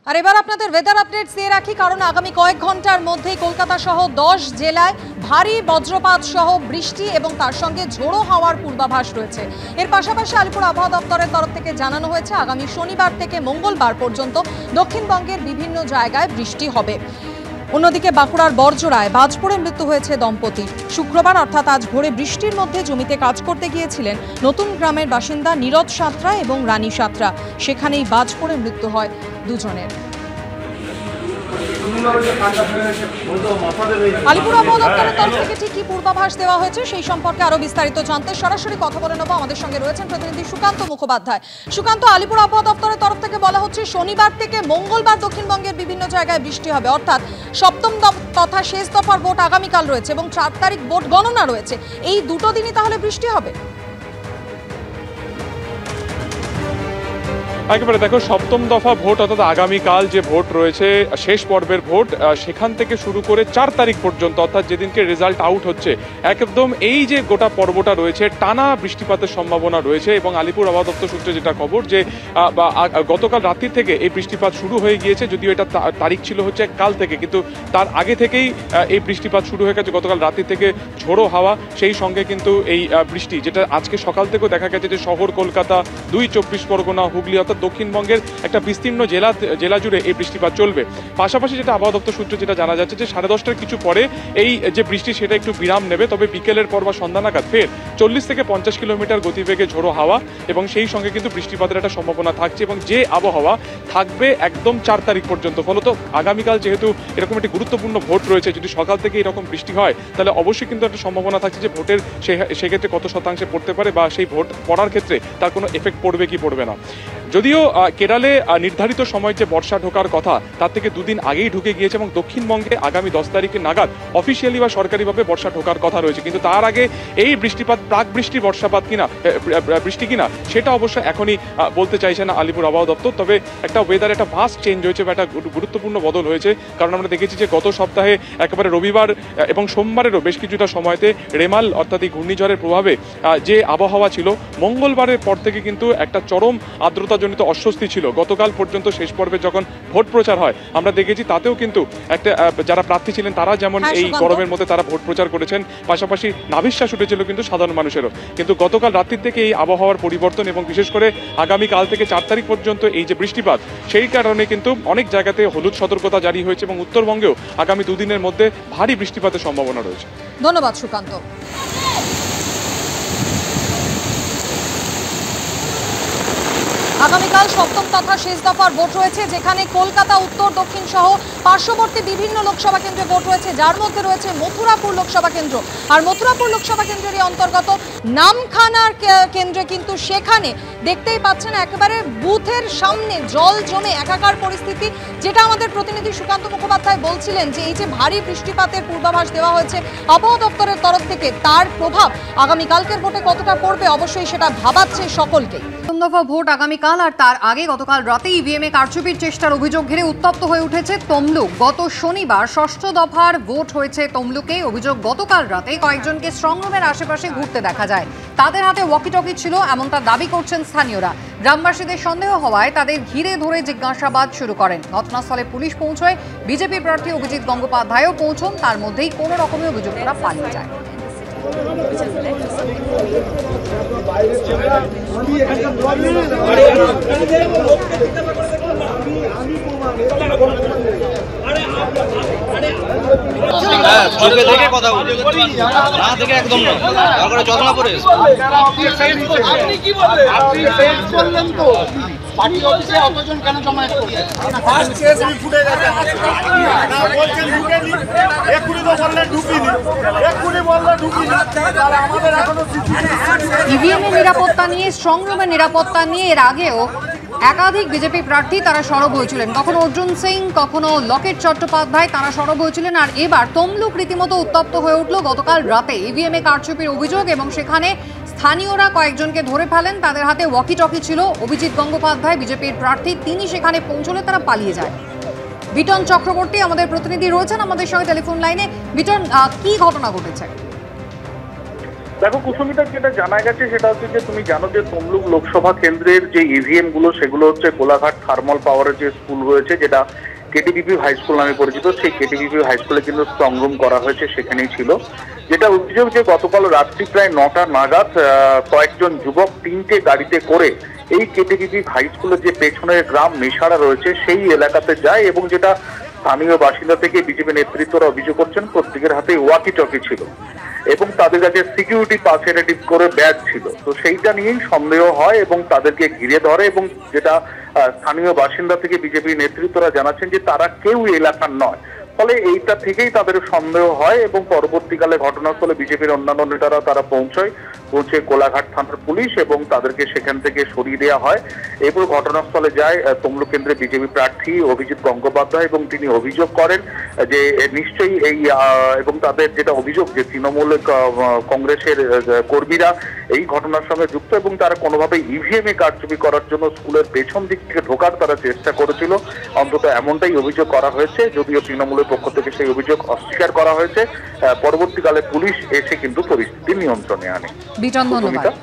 আর এবার আপনাদের weather updates দিয়ে রাখি, কারণ আগামী কয়েক ঘন্টার মধ্যেই কলকাতা সহ 10 জেলায় ভারী বজ্রপাত সহ বৃষ্টি এবং তার সঙ্গে ঝোড়ো হাওয়ার পূর্বাভাস রয়েছে। এর পাশাপাশি আলিপুর আবহাওয়া দপ্তরের তরফ থেকে জানানো হয়েছে আগামী শনিবার থেকে মঙ্গলবার পর্যন্ত দক্ষিণবঙ্গের বিভিন্ন জায়গায় বৃষ্টি হবে। অন্যদিকে বাঁকুড়ার বড়জোড়ায় বাজ পড়ে মৃত্যু হয়েছে দম্পতির। শুক্রবার অর্থাৎ আজ ভোরে বৃষ্টির মধ্যে জমিতে কাজ করতে গিয়েছিলেন নতুন গ্রামের বাসিন্দা নীরজ সাঁতরা এবং রানী সাঁতরা। সেখানেই বাজ পড়ে মৃত্যু হয় দুজনের। আলিপুর আবহাওয়া দপ্তরের তরফ থেকে ঠিক কি পূর্বাভাস দেওয়া হয়েছে সেই সম্পর্কে আরো বিস্তারিত জানতে সরাসরি কথা বলে নেব। আমাদের সঙ্গে রয়েছেন প্রতিনিধি সুকান্ত মুখোপাধ্যায়। সুকান্ত, আলিপুর আবহাওয়া দপ্তরের তরফ থেকে বলা হচ্ছে শনিবার থেকে মঙ্গলবার দক্ষিণবঙ্গের বিভিন্ন জায়গায় বৃষ্টি হবে, অর্থাৎ সপ্তম তথা শেষ দফার ভোট আগামীকাল রয়েছে এবং 4 তারিখ ভোট গণনা রয়েছে। এই দুটো দিনই তাহলে বৃষ্টি হবে? একেবারে দেখো, সপ্তম দফা ভোট অর্থাৎ আগামীকাল যে ভোট রয়েছে শেষ পর্বের ভোট, সেখান থেকে শুরু করে 4 তারিখ পর্যন্ত অর্থাৎ যেদিনকে রেজাল্ট আউট হচ্ছে একদম এই যে গোটা পর্বটা রয়েছে টানা বৃষ্টিপাতের সম্ভাবনা রয়েছে। এবং আলিপুর আবহাওয়া দপ্তর সূত্রে যেটা খবর যে গতকাল রাত্রি থেকে এই বৃষ্টিপাত শুরু হয়ে গিয়েছে, যদিও এটা তারিখ ছিল হচ্ছে কাল থেকে, কিন্তু তার আগে থেকেই এই বৃষ্টিপাত শুরু হয়ে গেছে গতকাল রাত্রি থেকে। ঝোড়ো হাওয়া সেই সঙ্গে কিন্তু এই বৃষ্টি, যেটা আজকে সকাল থেকেও দেখা গেছে যে শহর কলকাতা, 2 চব্বিশ পরগনা, হুগলি অর্থাৎ দক্ষিণবঙ্গের একটা বিস্তীর্ণ জেলা জুড়ে এই বৃষ্টিপাত চলবে। পাশাপাশি যেটা আবহাওয়া দপ্তর সূত্রে যেটা জানা যাচ্ছে যে 10:30টার কিছু পরে এই যে বৃষ্টি সেটা একটু বিরাম নেবে, তবে বিকেলের পর বা সন্ধ্যা নাগাদ ফের 40 থেকে 50 কিলোমিটার গতিবেগে ঝোড়ো হাওয়া এবং সেই সঙ্গে কিন্তু বৃষ্টিপাতের একটা সম্ভাবনা থাকছে। এবং যে আবহাওয়া থাকবে একদম 4 তারিখ পর্যন্ত। ফলত আগামীকাল যেহেতু এরকম একটি গুরুত্বপূর্ণ ভোট রয়েছে, যদি সকাল থেকে এরকম বৃষ্টি হয় তাহলে অবশ্যই কিন্তু একটা সম্ভাবনা থাকছে যে ভোটের সেক্ষেত্রে কত শতাংশে পড়তে পারে বা সেই ভোট পড়ার ক্ষেত্রে তার কোনো এফেক্ট পড়বে কি পড়বে না। যদিও কেরালে নির্ধারিত সময় যে বর্ষা ঢোকার কথা তার থেকে 2 দিন আগেই ঢুকে গিয়েছে এবং দক্ষিণবঙ্গে আগামী 10 তারিখে নাগাদ অফিসিয়ালি বা সরকারিভাবে বর্ষা ঢোকার কথা রয়েছে, কিন্তু তার আগে এই বৃষ্টিপাত প্রাক বৃষ্টির বৃষ্টি কিনা সেটা অবশ্য এখনই বলতে চাইছে না আলিপুর আবহাওয়া দপ্তর। তবে একটা ওয়েদার একটা ভাস্ট চেঞ্জ হয়েছে বা একটা গুরুত্বপূর্ণ বদল হয়েছে, কারণ আমরা দেখেছি যে গত সপ্তাহে একেবারে রবিবার এবং সোমবারেরও বেশ কিছুটা সময়তে রেমাল অর্থাৎ এই ঘূর্ণিঝড়ের প্রভাবে যে আবহাওয়া ছিল, মঙ্গলবারের পর থেকে কিন্তু একটা চরম আর্দ্রতাজনিত অস্বস্তি ছিল। গতকাল পর্যন্ত শেষ পর্বে যখন ভোট প্রচার হয় আমরা দেখেছি তাতেও কিন্তু একটা যারা প্রার্থী ছিলেন তারা যেমন এই গরমের মধ্যে তারা ভোট প্রচার করেছেন, পাশাপাশি নাভিশ্বাস উঠেছিল কিন্তু সাধারণ মানুষেরও। কিন্তু গতকাল রাত্রির থেকে এই আবহাওয়ার পরিবর্তন এবং বিশেষ করে আগামীকাল থেকে 4 তারিখ পর্যন্ত এই যে বৃষ্টিপাত, সেই কারণে কিন্তু অনেক জায়গাতে হলুদ সতর্কতা জারি হয়েছে এবং উত্তরবঙ্গেও আগামী 2 দিনের মধ্যে ভারী বৃষ্টিপাতের সম্ভাবনা রয়েছে। ধন্যবাদ সুকান্ত। আগামীকাল সপ্তম তথা শেষ দফার ভোট রয়েছে, যেখানে কলকাতা উত্তর দক্ষিণ সহ পার্শ্ববর্তী বিভিন্ন লোকসভা কেন্দ্রে ভোট রয়েছে, যার মধ্যে রয়েছে মথুরাপুর লোকসভা কেন্দ্র। আর মথুরাপুর লোকসভা কেন্দ্রেরই অন্তর্গত নামখানার কেন্দ্রে কিন্তু সেখানে দেখতেই পাচ্ছেন একেবারে বুথের সামনে জল জমে একাকার পরিস্থিতি, যেটা আমাদের প্রতিনিধি সুকান্ত মুখোপাধ্যায় বলছিলেন যে এই যে ভারী বৃষ্টিপাতের পূর্বাভাস দেওয়া হয়েছে আবহাওয়া দপ্তরের তরফ থেকে, তার প্রভাব আগামীকালকের ভোটে কতটা পড়বে অবশ্যই সেটা ভাবাচ্ছে সকলকেই। প্রথম দফা ভোট আগামীকাল, আর তার আগে গতকাল রাতে ইভিএমে কারচুপির চেষ্টার অভিযোগ ঘিরে উত্তপ্ত হয়ে উঠেছে তমলুক। গত শনিবার ষষ্ঠ দফার ভোট হয়েছে তমলুকে। অভিযোগ গতকাল রাতে কয়েকজনকে স্ট্রংরুমের আশেপাশে ঘুরতে দেখা যায়, তাদের হাতে ওয়াকিটকি ছিল এমনটা দাবি করছেন স্থানীয়রা। গ্রামবাসীদের সন্দেহ হওয়ায় তাদের ঘিরে ধরে জিজ্ঞাসাবাদ শুরু করেন। ঘটনাস্থলে পুলিশ পৌঁছয়, বিজেপি প্রার্থী অভিজিৎ গঙ্গোপাধ্যায়ও পৌঁছন, তার মধ্যেই কোনো রকমের অভিযুক্তরা পালিয়ে যায়। চোখে দেখে কথা বলি, না দেখে একদম না, তারপরে চশমা পরে পার্টি অফিসে অতজন কেন জমায়েত করছে? ফার্স্ট কেস ফুটে গেছে, না বলছেন ঢুকেনি, এক্ষুনি তো বললেন ঢুকিনি, এক্ষুনি বললেন ঢুকিনি, তাহলে আমাদের এখনো ইভিএমের নিরাপত্তা নিয়ে, স্ট্রংরুমের নিরাপত্তা নিয়ে এর আগেও একাধিক বিজেপি প্রার্থী তারা সরব হয়েছিলেন, কখনো অর্জুন সিং, কখনো লকেট চট্টোপাধ্যায়, তারা সরব হয়েছিলেন। আর এবার তমলুক রীতিমতো উত্তপ্ত হয়ে উঠল গতকাল রাতে ইভিএমে কারচুপির অভিযোগ, এবং সেখানে স্থানীয়রা কয়েকজনকে ধরে ফেলেন, তাদের হাতে ওয়াকিটকি ছিল। অভিজিৎ গঙ্গোপাধ্যায় বিজেপির প্রার্থী, তিনি সেখানে পৌঁছলে তারা পালিয়ে যায়। বিটন চক্রবর্তী আমাদের প্রতিনিধি রয়েছেন আমাদের সঙ্গে টেলিফোন লাইনে। বিটন, কি ঘটনা ঘটেছে? দেখো কুসুমিতা, যেটা জানা গেছে সেটা হচ্ছে যে তুমি জানো যে তমলুক লোকসভা কেন্দ্রের যে ইভিএম গুলো সেগুলো হচ্ছে কোলাঘাট থার্মাল পাওয়ারের যে স্কুল রয়েছে, যেটা কেটিবিপি হাই স্কুল নামে পরিচিত, সেই কেটিবিপি হাই স্কুলে কিন্তু স্ট্রং রুম করা হয়েছে, সেখানেই ছিল। যেটা অভিযোগ যে গতকাল রাত্রি প্রায় 9টা নাগাদ কয়েকজন যুবক 3টে গাড়িতে করে এই কেটিবিপি হাই স্কুলের যে পেছনের গ্রাম মেশাড়া রয়েছে সেই এলাকাতে যায়, এবং যেটা স্থানীয় বাসিন্দা থেকে বিজেপি নেতৃত্বরা অভিযোগ করছেন প্রত্যেকের হাতে ওয়াকি টকি ছিল এবং তাদের কাছে সিকিউরিটি পাসেরেটিভ করে ব্যাগ ছিল। তো সেইটা নিয়েই সন্দেহ হয় এবং তাদেরকে ঘিরে ধরে, এবং যেটা স্থানীয় বাসিন্দা থেকে বিজেপি নেতৃত্বরা জানাচ্ছেন যে তারা কেউ এলাকার নয়। ফলে এইটা থেকেই তাদের সন্দেহ হয় এবং পরবর্তীকালে ঘটনাস্থলে বিজেপির অন্যান্য নেতারা তারা পৌঁছে কোলাঘাট থানার পুলিশ এবং তাদেরকে সেখান থেকে সরিয়ে দেওয়া হয়। এরপর ঘটনাস্থলে যায় তমলুক কেন্দ্রে বিজেপি প্রার্থী অভিজিৎ গঙ্গোপাধ্যায় এবং তিনি অভিযোগ করেন যে নিশ্চয়ই এই এবং তাদের যেটা অভিযোগ যে তৃণমূল কংগ্রেসের কর্মীরা এই ঘটনার সঙ্গে যুক্ত এবং তারা কোনোভাবে ইভিএম এ কারচুপি করার জন্য স্কুলের পেছন দিক থেকে ঢোকার তারা চেষ্টা করেছিল, অন্তত এমনটাই অভিযোগ করা হয়েছে, যদিও তৃণমূলের পক্ষ থেকে সেই অভিযোগ অস্বীকার করা হয়েছে। পরবর্তীকালে পুলিশ এসে কিন্তু পরিস্থিতি নিয়ন্ত্রণে আনে। বিটন, ধন্যবাদ।